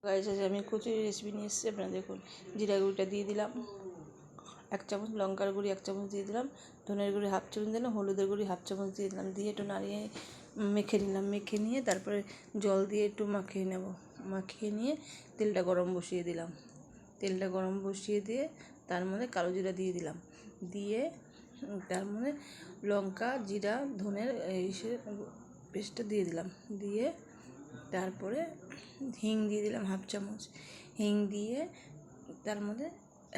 Guys আজ আমি kachori recipe নিয়ে এসেছি। আপনারা দেখুন, জিরা গুঁড়িটা দিয়ে দিলাম 1 চামচ, লঙ্কার গুঁড়ি 1 চামচ দিয়ে দিলাম, ধনের গুঁড়ি 1/2 চামচ দিলাম, হলুদের গুঁড়ি 1/2 চামচ দিয়ে দিলাম। দিয়ে একটু নাড়িয়ে মেখে নিলাম। মেখে নিয়ে তারপরে জল দিয়ে একটু মাখিয়ে নেব। মাখিয়ে নিয়ে তেলটা গরম বসিয়ে দিলাম। তেলটা গরম বসিয়ে দিয়ে তার মধ্যে কালো জিরা দিয়ে দিলাম। দিয়ে তার মধ্যে লঙ্কা, জিরা, ধনের পেস্টটা দিয়ে দিলাম। দিয়ে তারপরে হিং দিয়ে দিলাম 1/2 চামচ। হিং দিয়ে তার মধ্যে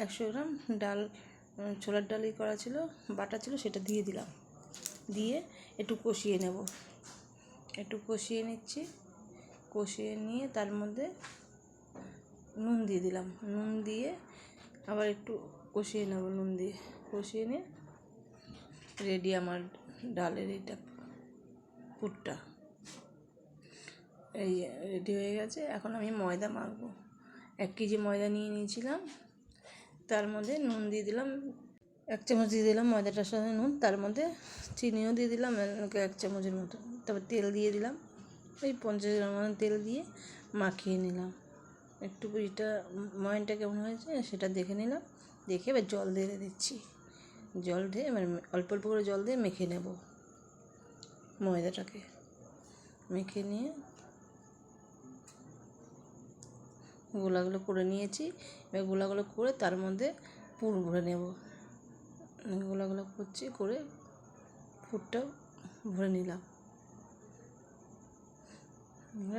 100 গ্রাম ডাল, ছোলার ডালই করা ছিল, বাটা ছিল, সেটা দিয়ে দিলাম। দিয়ে একটু কষিয়ে নেব। একটু কষিয়ে নিচ্ছি। কষিয়ে নিয়ে তার মধ্যে নুন দিয়ে দিলাম। নুন দিয়ে আবার একটু কষিয়ে নেব। নুন দিয়ে কষিয়ে নিয়ে রেডি আমার ডালের এইটা পুরটা এই রেডি হয়ে গেছে। এখন আমি ময়দা মাখবো। 1 কেজি ময়দা নিয়ে নিয়েছিলাম। তার মধ্যে নুন দিয়ে দিলাম 1 চামচ দিয়ে দিলাম ময়দাটার সাথে নুন। তার মধ্যে চিনিও দিয়ে দিলাম 1 চামচের মতো। তারপর তেল দিয়ে দিলাম, ওই 50 গ্রাম মতো তেল দিয়ে মাখিয়ে নিলাম। একটু এটা ময়নটা কেমন হয়েছে সেটা দেখে নিলাম। দেখে এবার জল দিয়ে দিচ্ছি। জল দিয়ে এবার অল্প অল্প করে জল দিয়ে মেখে নেব ময়দাটাকে। মেখে নিয়ে গোলাগুলো করে নিয়েছি। এবার গোলাগুলো করে তার মধ্যে পুর ভরে নেব। গোলাগুলো করছি, করে পুরটা ভরে নিলাম।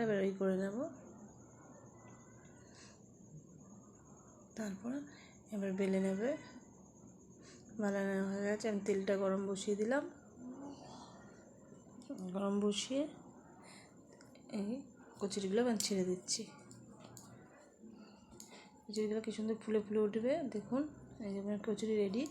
এবার এই করে নেব। তারপর এবার বেলে নেবে। বানানো হয়ে গেছে। আমি তেলটা গরম বসিয়ে দিলাম। গরম বসিয়ে এই কচুরিগুলো আমি ছেড়ে দিচ্ছি। কচুরিগুলো কি সুন্দর ফুলে ফুলে উঠবে দেখুন। এই যে আমার কচুরি রেডি।